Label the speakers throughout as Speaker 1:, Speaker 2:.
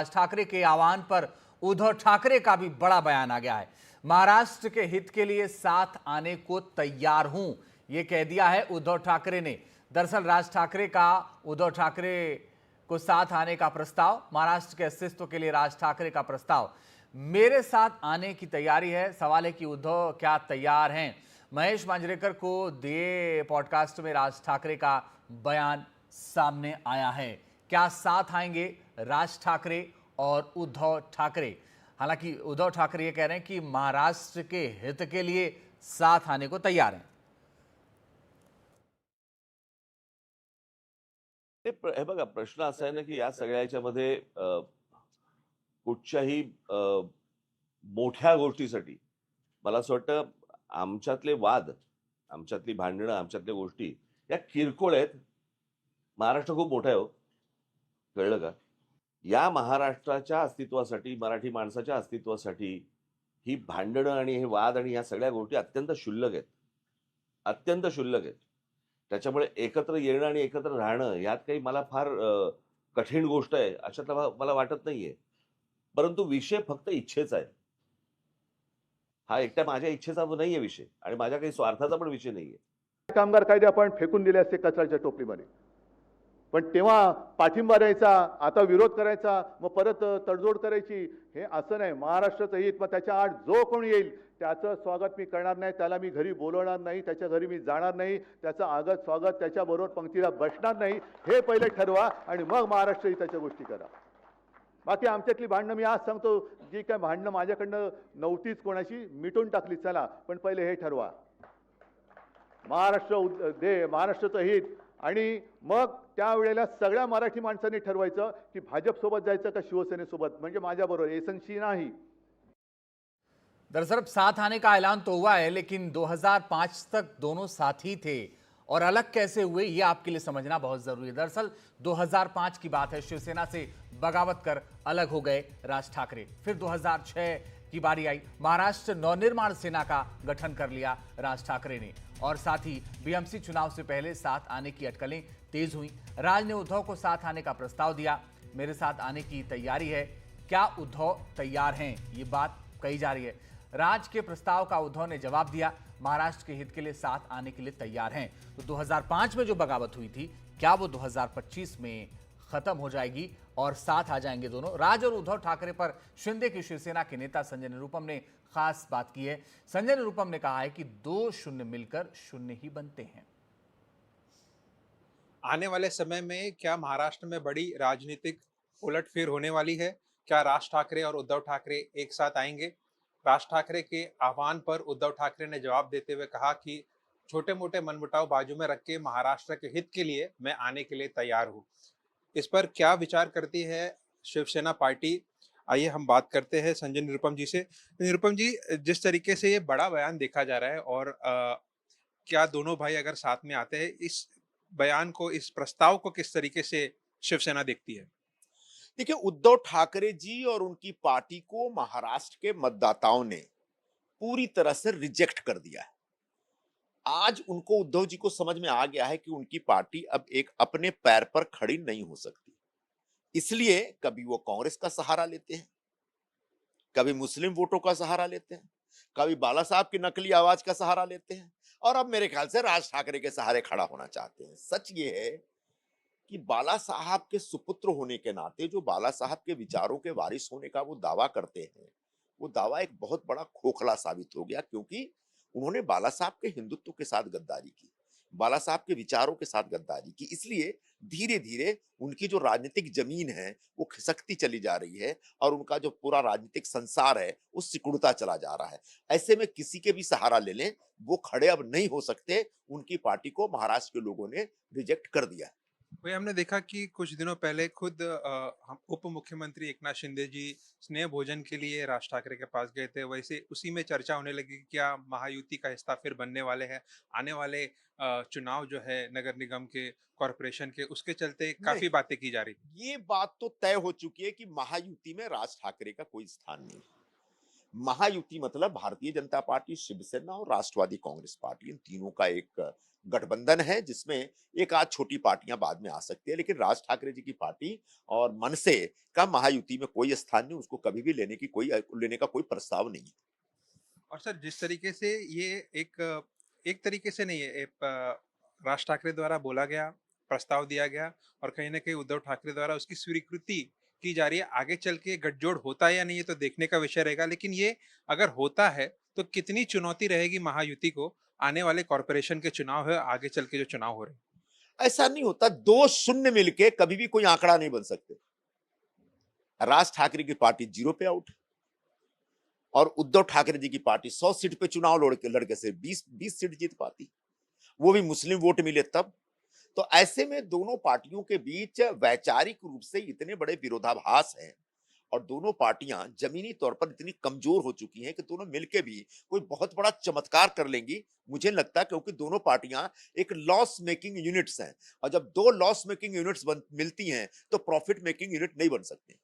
Speaker 1: राज ठाकरे के आह्वान पर उद्धव ठाकरे का भी बड़ा बयान आ गया है। महाराष्ट्र के हित के लिए साथ आने को तैयार हूं, यह कह दिया है उद्धव ठाकरे ने। दरअसल राज ठाकरे का उद्धव ठाकरे को साथ आने का प्रस्ताव, महाराष्ट्र के अस्तित्व के लिए राज ठाकरे का प्रस्ताव, मेरे साथ आने की तैयारी है। सवाल है कि उद्धव क्या तैयार हैं? महेश मांजरेकर को दिए पॉडकास्ट में राज ठाकरे का बयान सामने आया है। क्या साथ आएंगे राज ठाकरे और उद्धव ठाकरे? हालांकि उद्धव ठाकरे ये कह रहे हैं कि महाराष्ट्र के हित के लिए साथ आने को तैयार हैं।
Speaker 2: हे बघा, प्रश्न असा आहे ना की या सगळ्या याच्यामध्ये कुठच्याही मोठ्या गोष्टीसाठी मला असं वाटतं आमच्यातले वाद, आमच्यातली भांडणं, आमच्यातल्या गोष्टी या किरकोळ आहेत. महाराष्ट्र खूप मोठा आहे हो, कळलं का? या महाराष्ट्राच्या अस्तित्वासाठी, मराठी माणसाच्या अस्तित्वासाठी ही भांडणं आणि हे वाद आणि ह्या सगळ्या गोष्टी अत्यंत क्षुल्लक आहेत, अत्यंत क्षुल्लक आहेत. त्याच्यामुळे एकत्र येणं आणि एकत्र राहणं यात काही मला फार कठीण गोष्ट आहे अशातला मला वाटत नाहीये. परंतु विषय फक्त इच्छेचा आहे. हा एकट्या माझ्या इच्छेचा नाहीये विषय आणि माझ्या काही स्वार्थाचा पण विषय नाहीये.
Speaker 3: कामगार कायदे आपण फेकून दिले असते कचऱ्याच्या टोपलीमध्ये, पण तेव्हा पाठिंबा द्यायचा, आता विरोध करायचा, मग परत तडजोड करायची, हे असं नाही. महाराष्ट्राचं हित, मग त्याच्या आड जो कोण येईल त्याचं स्वागत मी करणार नाही, त्याला मी घरी बोलवणार नाही, त्याच्या घरी मी जाणार नाही, त्याचं आगत स्वागत, त्याच्याबरोबर पंक्तीला बसणार नाही, हे पहिले ठरवा आणि मग महाराष्ट्र हिताच्या गोष्टी करा. बाकी आमच्यातली भांडणं, मी आज सांगतो, जी काय भांडणं माझ्याकडनं नव्हतीच कोणाशी, मिटून टाकली. चला, पण पहिले हे ठरवा, महाराष्ट्राचं हित, आणि मग त्यावेळेला सगळ्या मराठी माणसांनी ठरवायचं की भाजप सोबत जायचं का शिवसेनेसोबत, म्हणजे माझ्याबरोबर एसनशी नाही.
Speaker 1: दरअसल साथ आने का ऐलान तो हुआ है, लेकिन 2005 तक दोनों साथी थे और अलग कैसे हुए ये आपके लिए समझना बहुत जरूरी है। दरअसल 2005 की बात है, शिवसेना से बगावत कर अलग हो गए राज ठाकरे। फिर 2006 की बारी आई, महाराष्ट्र नवनिर्माण सेना का गठन कर लिया राज ठाकरे ने, और साथ ही बीएमसी चुनाव से पहले साथ आने की अटकलें तेज हुई। राज ने उद्धव को साथ आने का प्रस्ताव दिया, मेरे साथ आने की तैयारी है। क्या उद्धव तैयार हैं, ये बात कही जा रही है। राज के प्रस्ताव का उद्धव ने जवाब दिया, महाराष्ट्र के हित के लिए साथ आने के लिए तैयार हैं। तो 2005 में जो बगावत हुई थी, क्या वो 2025 में खत्म हो जाएगी और साथ आ जाएंगे दोनों? राज और उद्धव ठाकरे पर शिंदे की शिवसेना के नेता संजय निरुपम ने खास बात की है। संजय निरुपम ने कहा है कि 2 शून्य मिलकर शून्य ही बनते हैं।
Speaker 4: आने वाले समय में क्या महाराष्ट्र में बड़ी राजनीतिक उलटफेर होने वाली है? क्या राज ठाकरे और उद्धव ठाकरे एक साथ आएंगे? राज ठाकरे के आह्वान पर उद्धव ठाकरे ने जवाब देते हुए कहा कि छोटे मोटे मनमुटाव बाजू में रख के महाराष्ट्र के हित के लिए मैं आने के लिए तैयार हूं। इस पर क्या विचार करती है शिवसेना पार्टी? आइए हम बात करते हैं संजय निरुपम जी से। निरुपम जी, जिस तरीके से ये बड़ा बयान देखा जा रहा है और क्या दोनों भाई अगर साथ में आते हैं, इस बयान को, इस प्रस्ताव को किस तरीके से शिवसेना देखती है?
Speaker 5: देखिए, उद्धव ठाकरे जी और उनकी पार्टी को महाराष्ट्र के मतदाताओं ने पूरी तरह से रिजेक्ट कर दिया है। आज उनको, उद्धव जी को समझ में आ गया है कि उनकी पार्टी अब एक अपने पैर पर खड़ी नहीं हो सकती। इसलिए कभी वो कांग्रेस का सहारा लेते हैं, कभी मुस्लिम वोटों का सहारा लेते हैं, कभी बाला साहब की नकली आवाज का सहारा लेते हैं, और अब मेरे ख्याल से राज ठाकरे के सहारे खड़ा होना चाहते हैं। सच ये है कि बाला साहब के सुपुत्र होने के नाते, जो बाला साहब के विचारों के वारिस होने का वो दावा करते हैं, वो दावा एक बहुत बड़ा खोखला साबित हो गया, क्योंकि उन्होंने बाला साहब के हिंदुत्व के साथ गद्दारी की, बाला साहब के विचारों के साथ गद्दारी की। इसलिए धीरे धीरे उनकी जो राजनीतिक जमीन है वो खिसकती चली जा रही है, और उनका जो पूरा राजनीतिक संसार है वो सिकुड़ता चला जा रहा है। ऐसे में किसी के भी सहारा ले लें, वो खड़े अब नहीं हो सकते। उनकी पार्टी को महाराष्ट्र के लोगों ने रिजेक्ट कर दिया है।
Speaker 4: वही हमने देखा कि कुछ दिनों पहले खुद हम उप मुख्यमंत्री एकनाथ शिंदे जी स्नेह भोजन के लिए राज ठाकरे के पास गए थे। वैसे उसी में चर्चा होने लगी कि क्या महायुति का हिस्सा फिर बनने वाले हैं। आने वाले चुनाव जो है नगर निगम के, कॉरपोरेशन के, उसके चलते काफी बातें की जा रही थी।
Speaker 5: ये बात तो तय हो चुकी है कि महायुति में राज ठाकरे का कोई स्थान नहीं है। महायुति मतलब भारतीय जनता पार्टी, शिवसेना और राष्ट्रवादी कांग्रेस पार्टी, इन तीनों का एक गठबंधन है जिसमें एक आध छोटी पार्टियां बाद में आ सकती है, लेकिन राज ठाकरे जी की पार्टी और मनसे का महायुति में कोई स्थान नहीं, उसको कभी भी लेने का कोई प्रस्ताव नहीं है।
Speaker 4: और सर जिस तरीके से ये एक तरीके से नहीं है, राज ठाकरे द्वारा बोला गया, प्रस्ताव दिया गया और कहीं ना कहीं उद्धव ठाकरे द्वारा उसकी स्वीकृति की जा रही है। आगे चल के गठजोड़ होता है या नहीं, ये तो देखने का विषय रहेगा, लेकिन ये अगर होता है तो कितनी चुनौती रहेगी महायुति को आने वाले कॉरपोरेशन के चुनाव है, आगे चल के जो चुनाव हो रहे हैं।
Speaker 5: ऐसा नहीं होता, दो शून्य मिलके कभी भी कोई आंकड़ा नहीं बन सकते। राज ठाकरे की पार्टी 0 पे आउट और उद्धव ठाकरे जी की पार्टी 100 सीट पे चुनाव लड़के से 20 सीट जीत पाती, वो भी मुस्लिम वोट मिले तब। तो ऐसे में दोनों पार्टियों के बीच वैचारिक रूप से इतने बड़े विरोधाभास हैं और दोनों पार्टियां जमीनी तौर पर इतनी कमजोर हो चुकी हैं कि दोनों मिलके भी कोई बहुत बड़ा चमत्कार कर लेंगी, मुझे लगता है, क्योंकि दोनों पार्टियां एक लॉस मेकिंग यूनिट्स हैं और जब दो लॉस मेकिंग यूनिट्स मिलती हैं तो प्रॉफिट मेकिंग यूनिट नहीं बन सकती।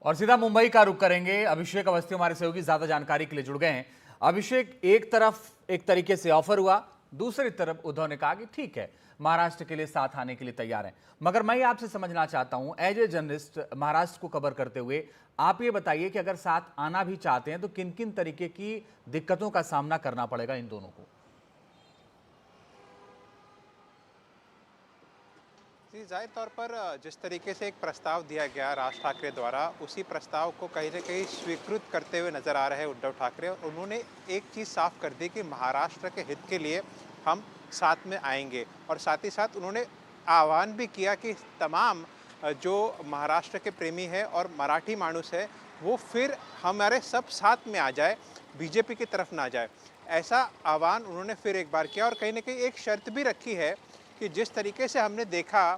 Speaker 1: और सीधा मुंबई का रुख करेंगे। अभिषेक अवस्थी हमारे सहयोगी ज्यादा जानकारी के लिए जुड़ गए हैं। अभिषेक, एक तरफ एक तरीके से ऑफर हुआ, दूसरी तरफ उद्धव ने कहा कि ठीक है, महाराष्ट्र के लिए साथ आने के लिए तैयार हैं। मगर मैं आपसे समझना चाहता हूं, एज ए जर्नलिस्ट महाराष्ट्र को कवर करते हुए, आप ये बताइए कि अगर साथ आना भी चाहते हैं तो किन किन तरीके की दिक्कतों का सामना करना पड़ेगा इन दोनों को?
Speaker 4: जी, ज़ाहिर तौर पर जिस तरीके से एक प्रस्ताव दिया गया राज ठाकरे द्वारा, उसी प्रस्ताव को कहीं न कहीं स्वीकृत करते हुए नज़र आ रहे हैं उद्धव ठाकरे। और उन्होंने एक चीज़ साफ कर दी कि महाराष्ट्र के हित के लिए हम साथ में आएंगे और साथ ही साथ उन्होंने आह्वान भी किया कि तमाम जो महाराष्ट्र के प्रेमी हैं और मराठी मानुस है, वो फिर हमारे सब साथ में आ जाए, बीजेपी की तरफ ना जाए। ऐसा आह्वान उन्होंने फिर एक बार किया और कहीं न कहीं एक शर्त भी रखी है कि जिस तरीके से हमने देखा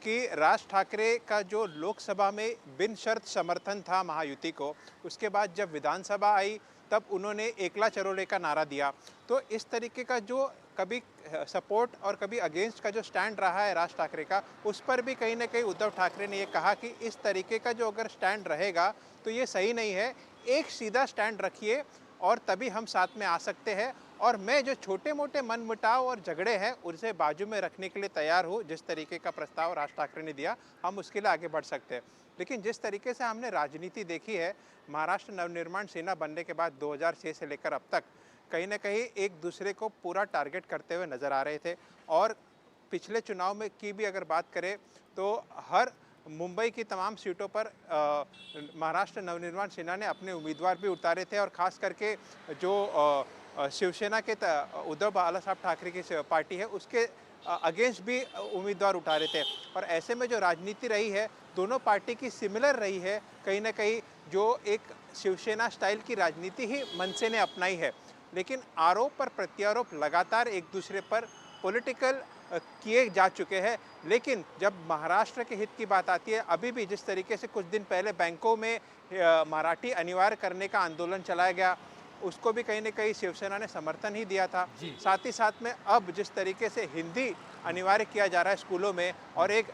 Speaker 4: कि राज ठाकरे का जो लोकसभा में बिन शर्त समर्थन था महायुति को, उसके बाद जब विधानसभा आई तब उन्होंने एकला चरोले का नारा दिया। तो इस तरीके का जो कभी सपोर्ट और कभी अगेंस्ट का जो स्टैंड रहा है राज ठाकरे का, उस पर भी कहीं ना कहीं उद्धव ठाकरे ने ये कहा कि इस तरीके का जो अगर स्टैंड रहेगा तो ये सही नहीं है, एक सीधा स्टैंड रखिए और तभी हम साथ में आ सकते हैं। और मैं जो छोटे मोटे मनमुटाव और झगड़े हैं उसे बाजू में रखने के लिए तैयार हूँ। जिस तरीके का प्रस्ताव राज ठाकरे ने दिया, हम उसके लिए आगे बढ़ सकते हैं। लेकिन जिस तरीके से हमने राजनीति देखी है महाराष्ट्र नवनिर्माण सेना बनने के बाद 2006 से लेकर अब तक, कहीं ना कहीं एक दूसरे को पूरा टारगेट करते हुए नज़र आ रहे थे। और पिछले चुनाव में की भी अगर बात करें तो हर मुंबई की तमाम सीटों पर महाराष्ट्र नवनिर्माण सेना ने अपने उम्मीदवार भी उतारे थे और ख़ास करके जो शिवसेना के उद्धव बाला साहब ठाकरे की पार्टी है उसके अगेंस्ट भी उम्मीदवार उतारे थे। और ऐसे में जो राजनीति रही है दोनों पार्टी की सिमिलर रही है, कहीं ना कहीं जो एक शिवसेना स्टाइल की राजनीति ही मनसे ने अपनाई है। लेकिन आरोप पर प्रत्यारोप लगातार एक दूसरे पर पॉलिटिकल किए जा चुके हैं। लेकिन जब महाराष्ट्र के हित की बात आती है, अभी भी जिस तरीके से कुछ दिन पहले बैंकों में मराठी अनिवार्य करने का आंदोलन चलाया गया, उसको भी कहीं न कहीं शिवसेना ने समर्थन ही दिया था। साथ ही साथ में अब जिस तरीके से हिंदी अनिवार्य किया जा रहा है स्कूलों में और एक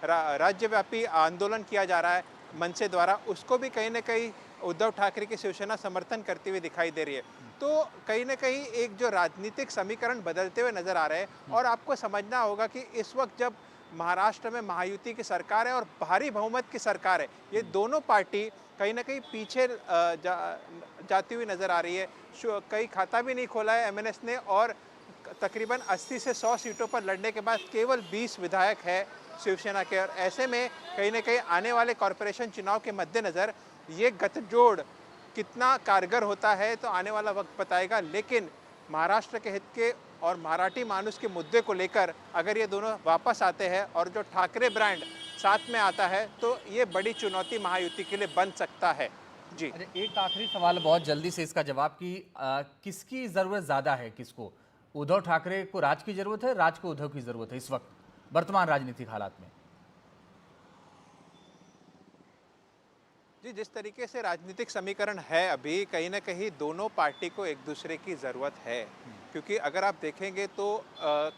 Speaker 4: राज्यव्यापी आंदोलन किया जा रहा है मनसे द्वारा, उसको भी कहीं न कहीं उद्धव ठाकरे की शिवसेना समर्थन करती हुई दिखाई दे रही है। तो कहीं न कहीं एक जो राजनीतिक समीकरण बदलते हुए नज़र आ रहे हैं। और आपको समझना होगा कि इस वक्त जब महाराष्ट्र में महायुति की सरकार है और भारी बहुमत की सरकार है, ये दोनों पार्टी कहीं ना कहीं पीछे जाती हुई नज़र आ रही है। कई खाता भी नहीं खोला है एमएनएस ने और तकरीबन 80 से 100 सीटों पर लड़ने के बाद केवल 20 विधायक है शिवसेना के। और ऐसे में कहीं ना कहीं आने वाले कॉरपोरेशन चुनाव के मद्देनज़र ये गठजोड़ कितना कारगर होता है तो आने वाला वक्त बताएगा। लेकिन महाराष्ट्र के हित के और मराठी मानुस के मुद्दे को लेकर अगर ये दोनों वापस आते हैं और जो ठाकरे ब्रांड साथ में आता है तो ये बड़ी चुनौती महायुति के लिए बन सकता है। जी,
Speaker 1: एक आखिरी सवाल, बहुत जल्दी से इसका जवाब कि किसकी ज़रूरत ज़्यादा है? किसको? उद्धव ठाकरे को राज की ज़रूरत है, राज को उद्धव की ज़रूरत है इस वक्त वर्तमान राजनीतिक हालात में?
Speaker 4: जी, जिस तरीके से राजनीतिक समीकरण है अभी, कहीं ना कहीं दोनों पार्टी को एक दूसरे की ज़रूरत है। क्योंकि अगर आप देखेंगे तो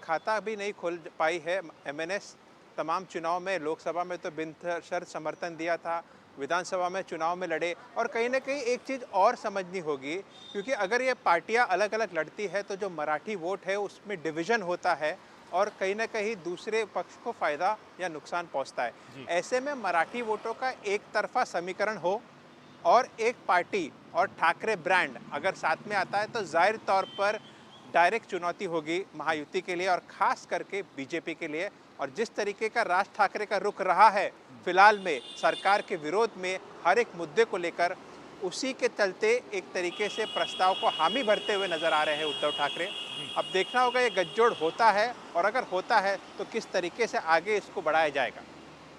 Speaker 4: खाता भी नहीं खोल पाई है एमएनएस। तमाम चुनाव में लोकसभा में तो बिन शर्त समर्थन दिया था, विधानसभा में चुनाव में लड़े। और कहीं ना कहीं एक चीज़ और समझनी होगी, क्योंकि अगर ये पार्टियां अलग अलग लड़ती है तो जो मराठी वोट है उसमें डिवीजन होता है और कहीं ना कहीं दूसरे पक्ष को फायदा या नुकसान पहुंचता है। ऐसे में मराठी वोटों का एक तरफा समीकरण हो और एक पार्टी और ठाकरे ब्रांड अगर साथ में आता है तो जाहिर तौर पर डायरेक्ट चुनौती होगी महायुति के लिए और खास करके बीजेपी के लिए। और जिस तरीके का राज ठाकरे का रुख रहा है फिलहाल में सरकार के विरोध में हर एक मुद्दे को लेकर, उसी के चलते एक तरीके से प्रस्ताव को हामी भरते हुए नजर आ रहे हैं उद्धव ठाकरे। अब देखना होगा ये गठजोड़ होता है और अगर होता है तो किस तरीके से आगे इसको बढ़ाया जाएगा।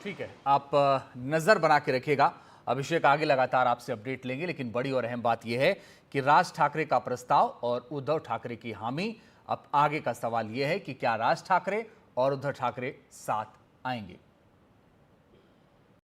Speaker 1: ठीक है, आप नजर बना के रखिएगा। अभिषेक आगे लगातार आपसे अपडेट लेंगे, लेकिन बड़ी और अहम बात यह है कि राज ठाकरे का प्रस्ताव और उद्धव ठाकरे की हामी। अब आगे का सवाल यह है कि क्या राज ठाकरे और उद्धव ठाकरे साथ आएंगे।